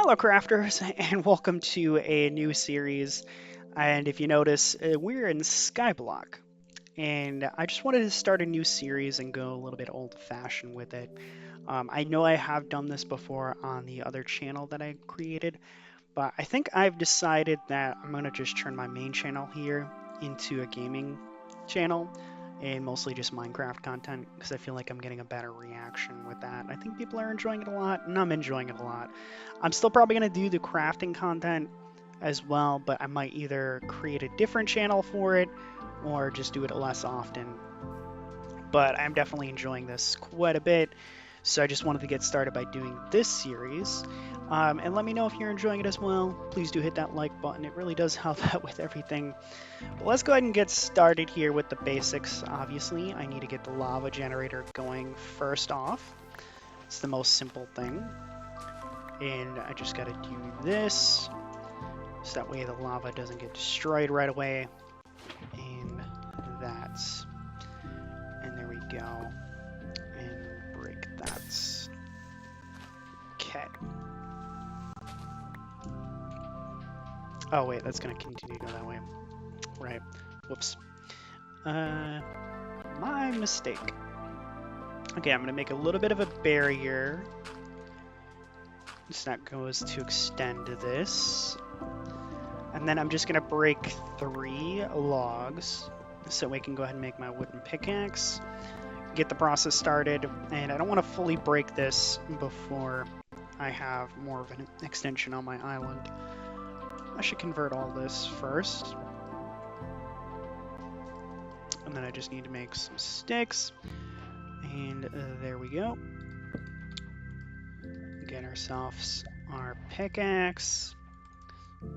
Hello, crafters, and welcome to a new series. And if you notice, we're in Skyblock. And I just wanted to start a new series and go a little bit old-fashioned with it. I know I have done this before on the other channel that I created, but I think I've decided that I'm going to just turn my main channel here into a gaming channel and mostly just Minecraft content because I feel like I'm getting a better reaction with that. I think people are enjoying it a lot, and I'm enjoying it a lot. I'm still probably going to do the crafting content as well, but I might either create a different channel for it or just do it less often. But I'm definitely enjoying this quite a bit. So I just wanted to get started by doing this series. And let me know if you're enjoying it as well. Please do hit that like button. It really does help out with everything. But let's go ahead and get started here with the basics. Obviously, I need to get the lava generator going first off. It's the most simple thing. And I just got to do this. So that way the lava doesn't get destroyed right away. And that's... And there we go. And break that. Okay. Oh wait, that's gonna continue to go that way. Right. Whoops. My mistake. Okay, I'm gonna make a little bit of a barrier. So that goes to extend this. And then I'm just gonna break 3 logs so we can go ahead and make my wooden pickaxe. Get the process started, and I don't want to fully break this before I have more of an extension on my island. I should convert all this first. And then I just need to make some sticks. And there we go. Get ourselves our pickaxe.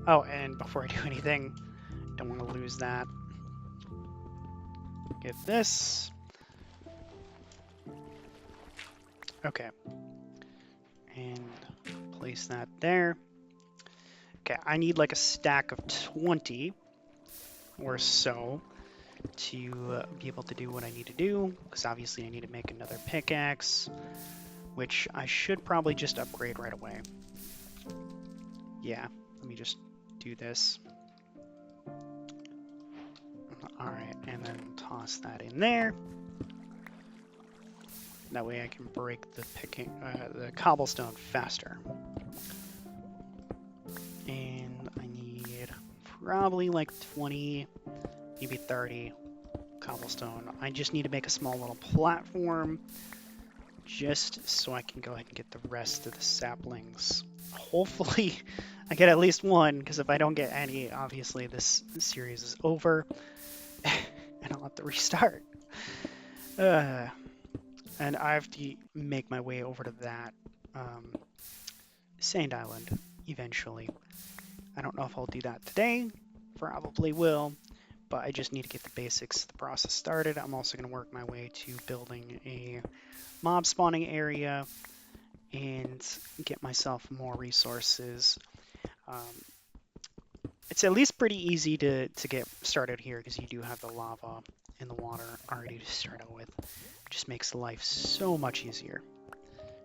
Oh, and before I do anything, don't want to lose that. Get this. Okay. And place that there. Okay, I need like a stack of 20 or so to be able to do what I need to do, because obviously I need to make another pickaxe, which I should probably just upgrade right away. Yeah, let me just do this. Alright, and then toss that in there. That way I can break the cobblestone faster. And I need probably like 20, maybe 30 cobblestone. I just need to make a small little platform just so I can go ahead and get the rest of the saplings. Hopefully I get at least one, because if I don't get any, obviously this series is over and I'll have to restart. And I have to make my way over to that sand island eventually. I don't know if I'll do that today, probably will, but I just need to get the basics of the process started. I'm also going to work my way to building a mob spawning area and get myself more resources. It's at least pretty easy to get started here because you do have the lava and the water already to start out with. It just makes life so much easier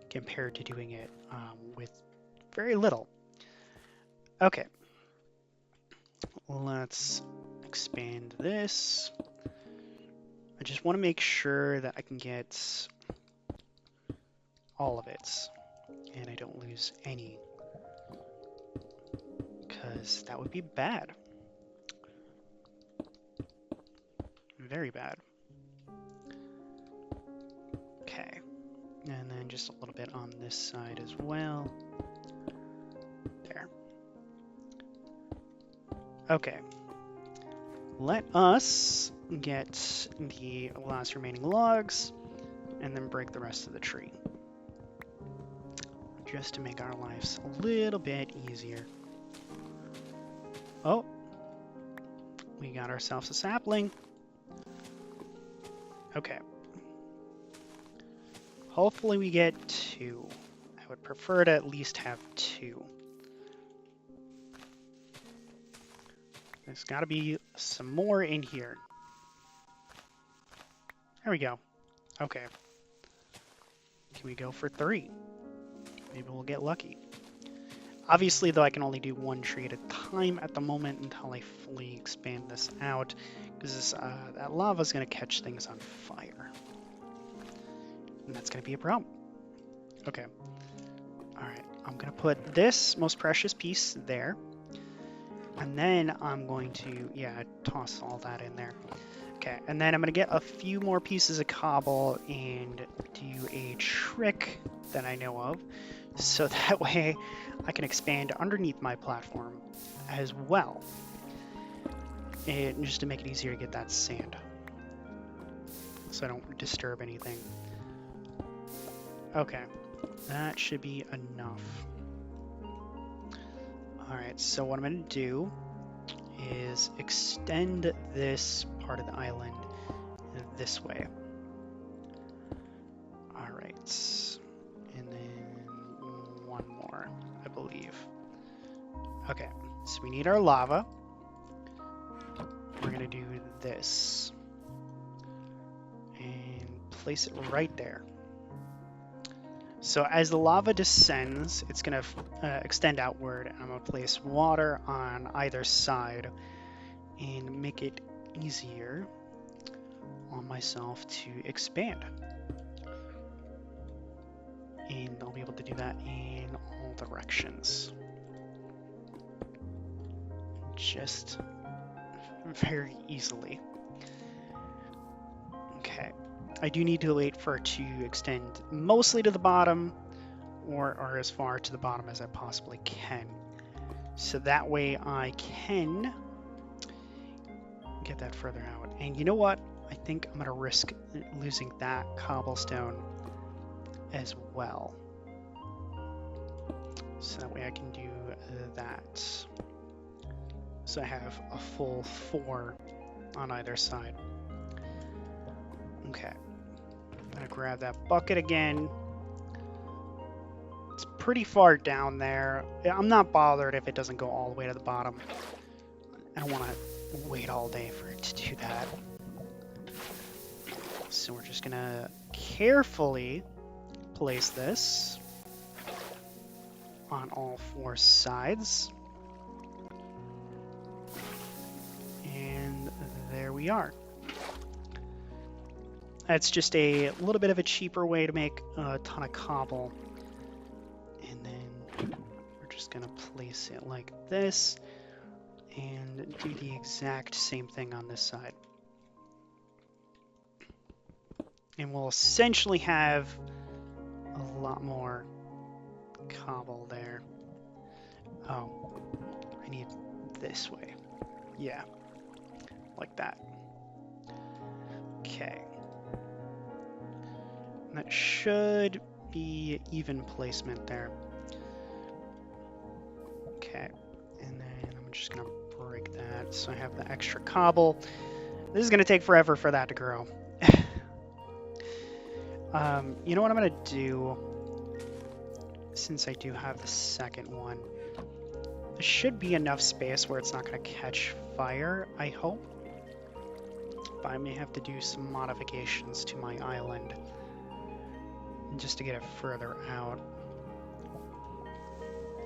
compared to doing it with very little. Okay, let's expand this. I just want to make sure that I can get all of it and I don't lose any, because that would be bad. Very bad. Okay, and then just a little bit on this side as well. There. Okay. Let us get the last remaining logs and then break the rest of the tree, just to make our lives a little bit easier. Oh, we got ourselves a sapling. Okay. Hopefully we get 2. I would prefer to at least have 2. There's got to be some more in here. There we go. Okay. Can we go for 3? Maybe we'll get lucky. Obviously, though, I can only do one tree at a time at the moment until I fully expand this out, because that lava is going to catch things on fire. And that's going to be a problem. Okay. Alright, I'm going to put this most precious piece there. And then I'm going to, yeah, toss all that in there. Okay, and then I'm going to get a few more pieces of cobble and do a trick that I know of. So that way I can expand underneath my platform as well. And just to make it easier to get that sand. So I don't disturb anything. Okay, that should be enough. Alright, so what I'm going to do is extend this part of the island this way. Alright, and then one more, I believe. Okay, so we need our lava. We're going to do this. And place it right there. So as the lava descends, it's going to extend outward. And I'm going to place water on either side and make it easier on myself to expand. And I'll be able to do that in all directions. Just very easily. Okay. I do need to wait for it to extend mostly to the bottom or as far to the bottom as I possibly can. So that way I can get that further out. And you know what? I think I'm going to risk losing that cobblestone as well. So that way I can do that. So I have a full 4 on either side. Okay. I'm going to grab that bucket again. It's pretty far down there. I'm not bothered if it doesn't go all the way to the bottom. I don't want to wait all day for it to do that. So we're just going to carefully place this on all 4 sides. And there we are. That's just a little bit of a cheaper way to make a ton of cobble. And then we're just going to place it like this and do the exact same thing on this side. And we'll essentially have a lot more cobble there. Oh, I need this way. Yeah, like that. Okay. And that should be even placement there. Okay, and then I'm just gonna break that so I have the extra cobble. This is gonna take forever for that to grow. You know what I'm gonna do, since I do have the second one, there should be enough space where it's not gonna catch fire, I hope. But I may have to do some modifications to my island just to get it further out.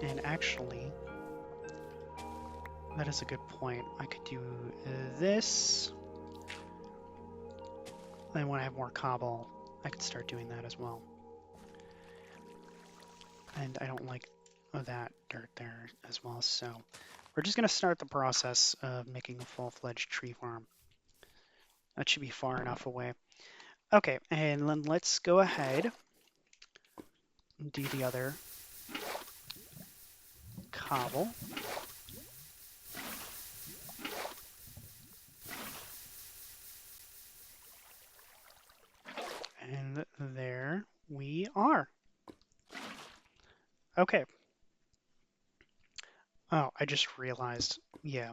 And actually, that is a good point. I could do this. Then when I have more cobble, I could start doing that as well. And I don't like that dirt there as well, so we're just going to start the process of making a full-fledged tree farm. That should be far enough away. Okay, and then let's go ahead and do the other cobble. And there we are. Okay. Oh, I just realized, yeah,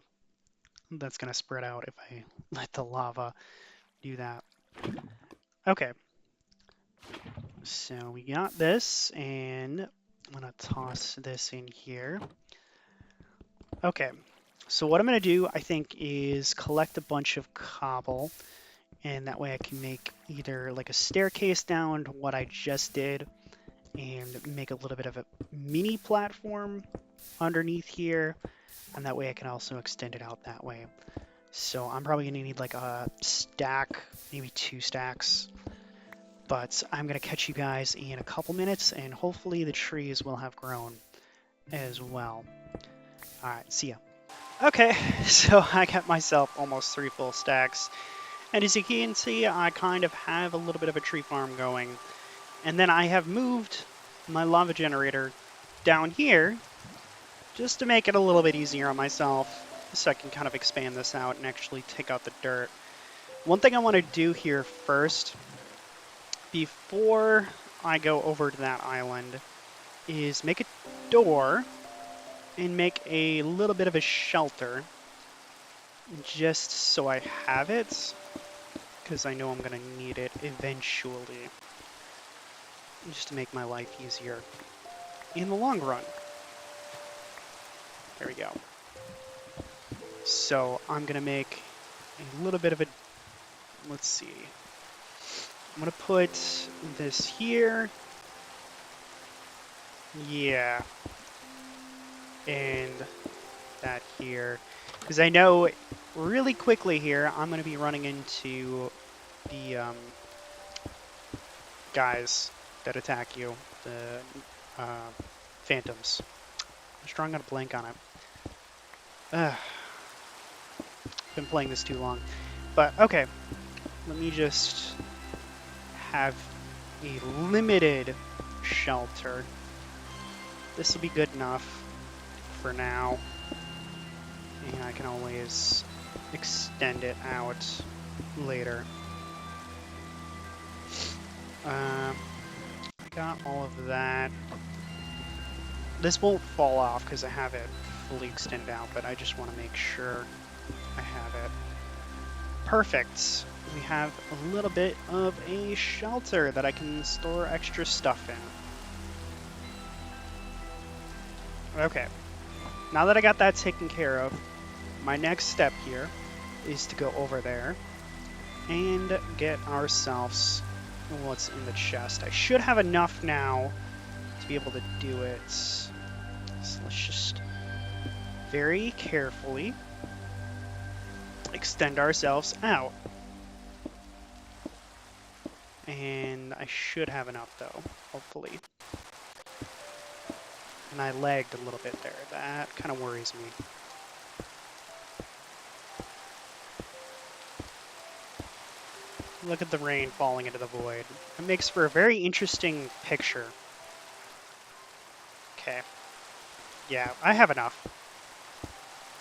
that's going to spread out if I let the lava do that. Okay. So we got this, and I'm going to toss this in here. Okay. So what I'm going to do, I think, is collect a bunch of cobble, and that way I can make either like a staircase down to what I just did, and make a little bit of a mini platform underneath here, and that way I can also extend it out that way. So I'm probably going to need like a stack, maybe 2 stacks. But I'm going to catch you guys in a couple minutes, and hopefully the trees will have grown as well. Alright, see ya. Okay, so I got myself almost 3 full stacks. And as you can see, I kind of have a little bit of a tree farm going. And then I have moved my lava generator down here just to make it a little bit easier on myself, so I can kind of expand this out and actually take out the dirt. One thing I want to do here first, before I go over to that island, is make a door and make a little bit of a shelter, just so I have it, because I know I'm going to need it eventually, just to make my life easier in the long run. There we go. So I'm going to make a little bit of a, let's see, I'm going to put this here, yeah, and that here, because I know really quickly here I'm going to be running into the guys that attack you, the phantoms. I'm just drawing out a blank on it. Been playing this too long. But okay, let me just have a limited shelter. This will be good enough for now. And I can always extend it out later. I got all of that. This won't fall off because I have it fully extended out, but I just want to make sure I have it. Perfect. We have a little bit of a shelter that I can store extra stuff in. Okay. Now that I got that taken care of, my next step here is to go over there and get ourselves what's in the chest. I should have enough now to be able to do it. So let's just very carefully extend ourselves out. And I should have enough though, hopefully. And I lagged a little bit there. That kind of worries me. Look at the rain falling into the void. It makes for a very interesting picture. Okay. Yeah, I have enough.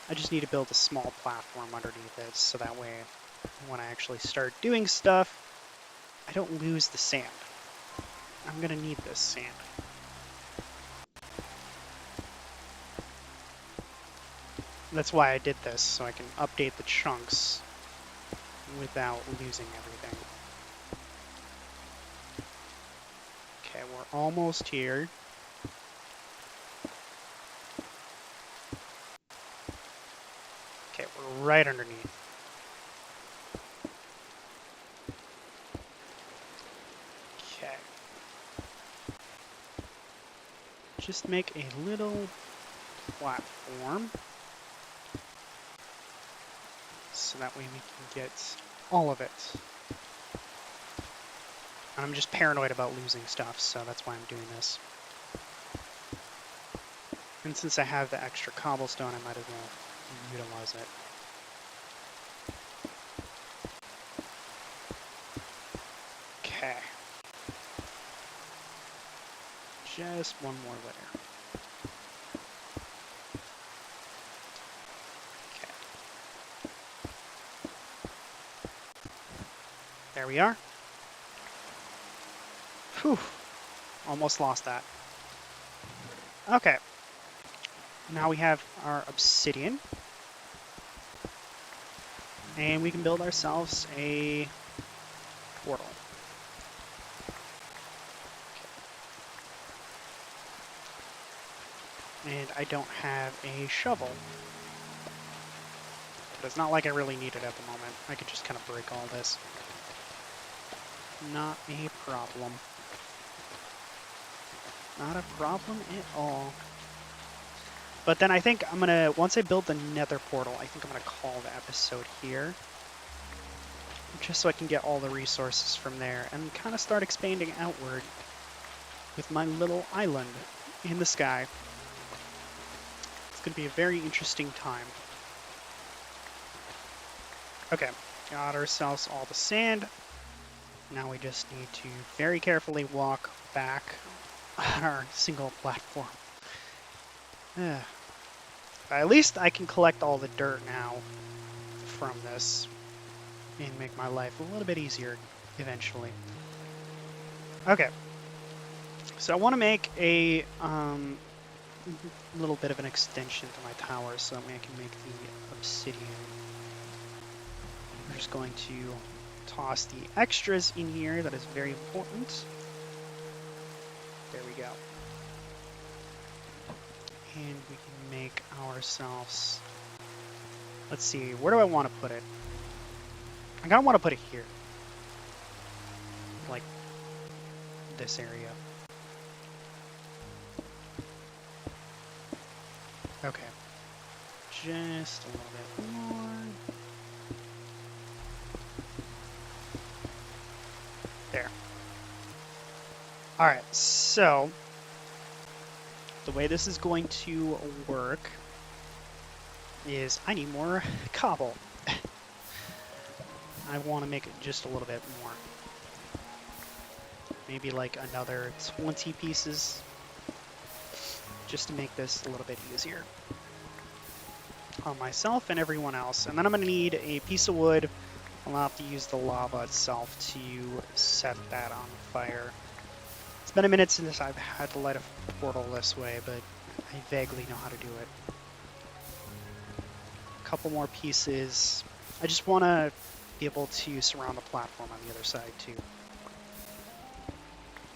I just need to build a small platform underneath it, so that way when I actually start doing stuff, I don't lose the sand. I'm gonna need this sand. That's why I did this, so I can update the chunks without losing everything. Okay, we're almost here. Okay, we're right underneath. Okay. Just make a little platform, so that way we can get all of it. And I'm just paranoid about losing stuff, so that's why I'm doing this. And since I have the extra cobblestone, I might as well utilize it. Okay. Just one more layer. Okay. There we are. Whew. Almost lost that. Okay. Now we have our obsidian. And we can build ourselves a portal. Okay. And I don't have a shovel. But it's not like I really need it at the moment. I could just kind of break all this. Not a problem. Not a problem at all. But then I think I'm gonna, once I build the nether portal, I think I'm gonna call the episode here. Just so I can get all the resources from there and kind of start expanding outward with my little island in the sky. It's gonna be a very interesting time. Okay, got ourselves all the sand. Now we just need to very carefully walk back on our single platform. At least I can collect all the dirt now from this and make my life a little bit easier eventually. Okay, so I want to make a little bit of an extension to my tower so that way I can make the obsidian. We're just going to toss the extras in here. That is very important. There we go. And we can make ourselves, let's see, where do I want to put it? I kind of want to put it here. Like this area. Okay. Just a little bit more. There. Alright, so the way this is going to work is I need more cobble. I want to make it just a little bit more. Maybe like another 20 pieces just to make this a little bit easier on myself and everyone else. And then I'm going to need a piece of wood. I'll have to use the lava itself to set that on fire. It's been a minute since I've had to light a portal this way, but I vaguely know how to do it. A couple more pieces. I just want to be able to surround the platform on the other side too.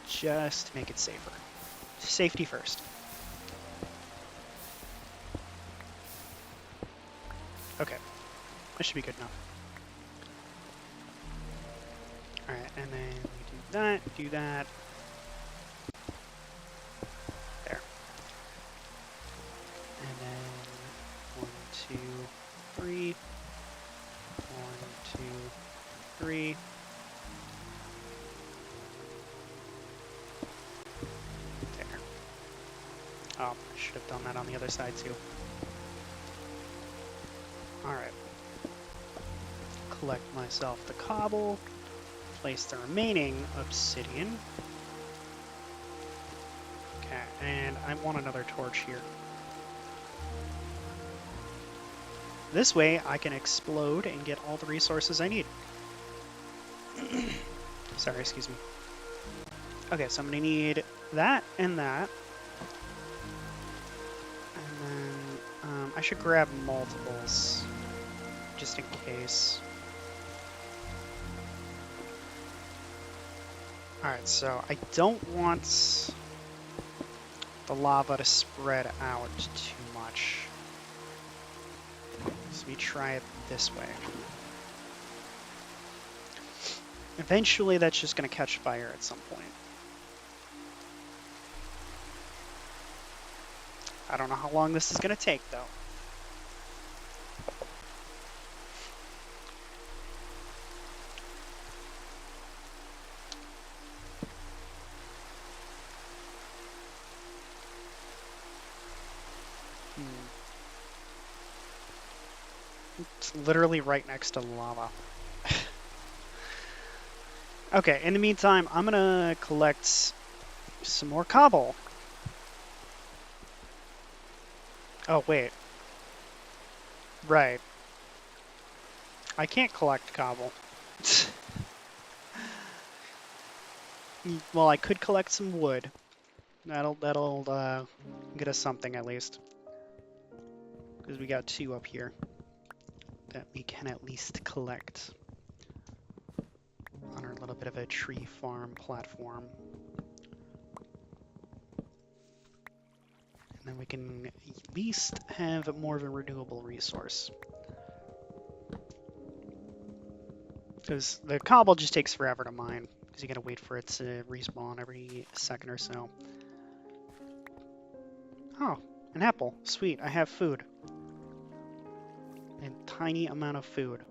Just to make it safer. Safety first. Okay, that should be good enough. Alright, and then we do that. There. And then 1, 2, 3. 1, 2, 3. There. Oh, I should have done that on the other side too. Alright. Collect myself the cobble. Place the remaining obsidian. Okay, and I want another torch here. This way I can explode and get all the resources I need. Sorry, excuse me. Okay, so I'm going to need that and that. And then I should grab multiples just in case. Alright, so I don't want the lava to spread out too much. So let me try it this way. Eventually that's just going to catch fire at some point. I don't know how long this is going to take though. It's literally right next to lava. Okay, in the meantime, I'm gonna collect some more cobble. Oh, wait. Right. I can't collect cobble. Well, I could collect some wood. That'll get us something at least. Because we got 2 up here that we can at least collect on our little bit of a tree farm platform. And then we can at least have more of a renewable resource. Because the cobble just takes forever to mine, because you gotta wait for it to respawn every second or so. Oh, an apple. Sweet, I have food. A tiny amount of food.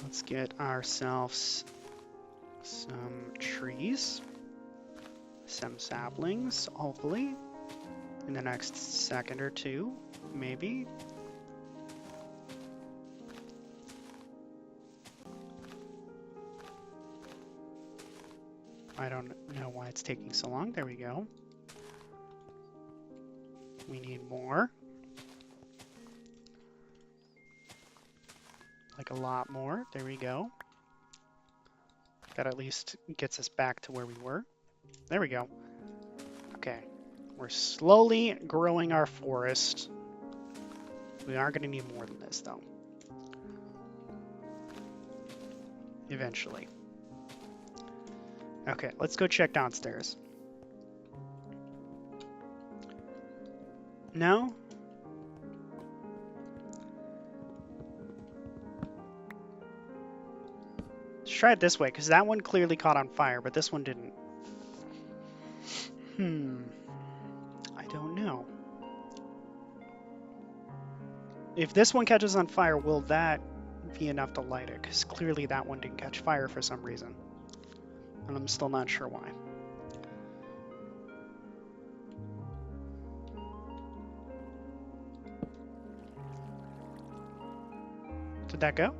Let's get ourselves some trees, some saplings, hopefully, in the next second or two, maybe. I don't know why it's taking so long. There we go. We need more. Like a lot more. There we go. That at least gets us back to where we were. There we go. Okay. We're slowly growing our forest. We are going to need more than this, though. Eventually. Okay, let's go check downstairs. No? Let's try it this way, because that one clearly caught on fire, but this one didn't. I don't know. If this one catches on fire, will that be enough to light it? Because clearly that one didn't catch fire for some reason. And I'm still not sure why. Did that go?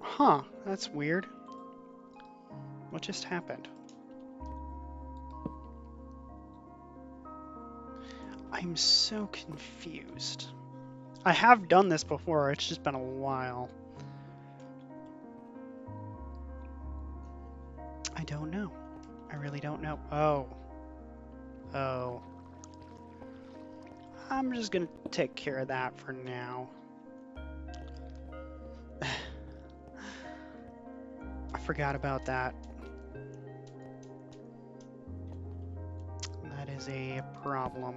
Huh, that's weird. What just happened? I'm so confused. I have done this before, it's just been a while. I don't know. I really don't know. Oh. I'm just gonna take care of that for now. I forgot about that. That is a problem.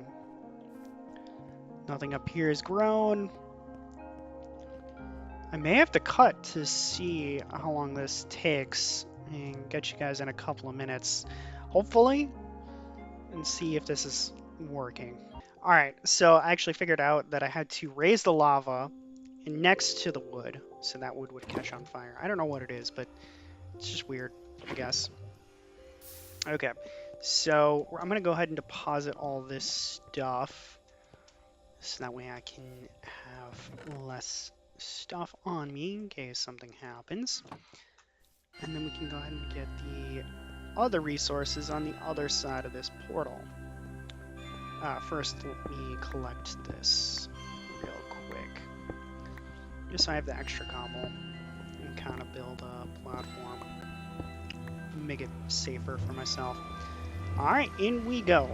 Nothing up here is grown. I may have to cut to see how long this takes and get you guys in a couple of minutes, hopefully, and see if this is working. Alright, so I actually figured out that I had to raise the lava next to the wood, so that wood would catch on fire. I don't know what it is, but it's just weird, I guess. Okay, so I'm going to go ahead and deposit all this stuff, so that way I can have less stuff on me in case something happens. And then we can go ahead and get the other resources on the other side of this portal. First, let me collect this real quick. Just so I have the extra cobble and kind of build a platform. Make it safer for myself. Alright, in we go.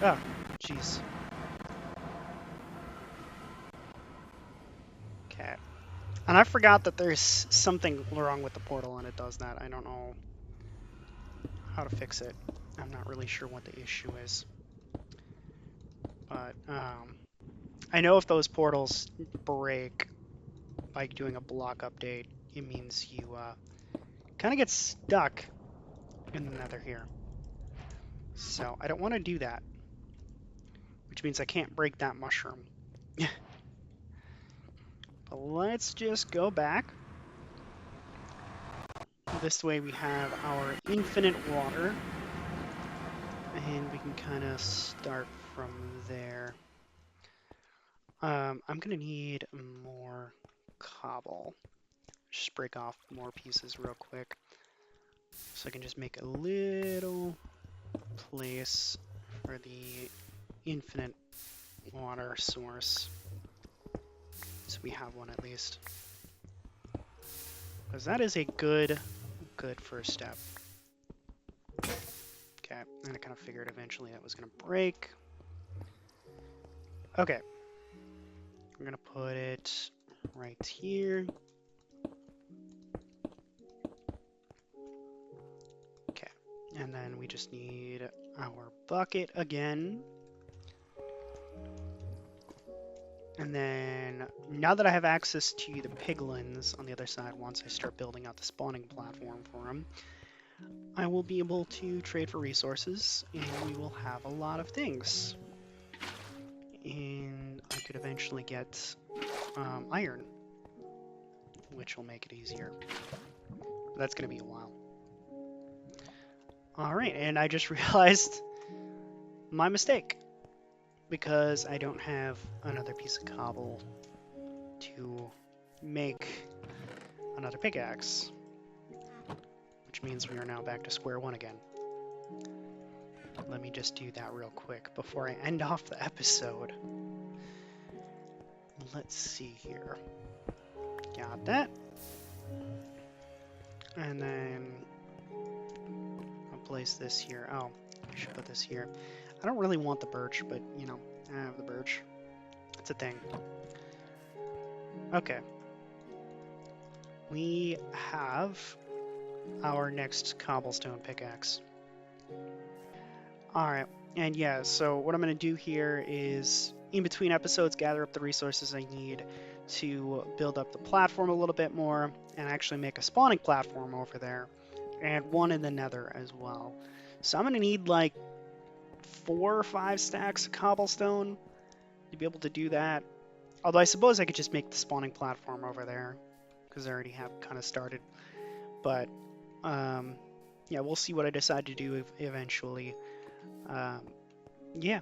Oh, jeez. Okay. And I forgot that there's something wrong with the portal and it does that. I don't know how to fix it. I'm not really sure what the issue is. But, I know if those portals break by doing a block update, it means you, kind of get stuck in the nether here. So, I don't want to do that. Which means I can't break that mushroom. But let's just go back. This way we have our infinite water. And we can kind of start from there. I'm going to need more cobble. Just break off more pieces real quick. So I can just make a little place for the infinite water source. So we have one at least. Because that is a good first step. Okay, and I kind of figured eventually that was going to break. Okay. I'm going to put it right here. Okay, and then we just need our bucket again. And then, now that I have access to the piglins on the other side, once I start building out the spawning platform for them, I will be able to trade for resources, and we will have a lot of things. And I could eventually get iron, which will make it easier. But that's going to be a while. Alright, and I just realized my mistake, because I don't have another piece of cobble to make another pickaxe, which means we are now back to square one again. Let me just do that real quick before I end off the episode. Let's see here. Got that. And then I'll place this here. Oh, I should put this here. I don't really want the birch, but you know, I have the birch. It's a thing. Okay. We have our next cobblestone pickaxe. Alright, and yeah, so what I'm going to do here is, in between episodes, gather up the resources I need to build up the platform a little bit more, and actually make a spawning platform over there, and one in the nether as well. So I'm going to need like 4 or 5 stacks of cobblestone to be able to do that. Although I suppose I could just make the spawning platform over there, because I already have kind of started. But, yeah, we'll see what I decide to do eventually. Yeah,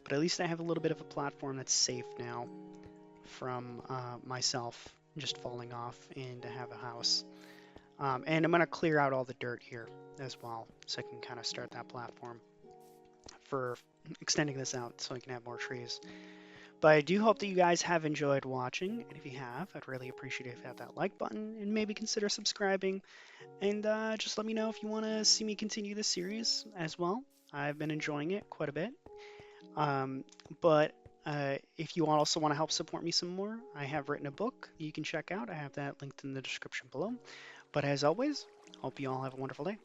but at least I have a little bit of a platform that's safe now from myself just falling off and to have a house. And I'm going to clear out all the dirt here as well, so I can kind of start that platform for extending this out so I can have more trees. But I do hope that you guys have enjoyed watching, and if you have, I'd really appreciate it if you hit that like button and maybe consider subscribing. And just let me know if you want to see me continue this series as well. I've been enjoying it quite a bit. But if you also want to help support me some more, I have written a book you can check out. I have that linked in the description below. But as always, hope you all have a wonderful day.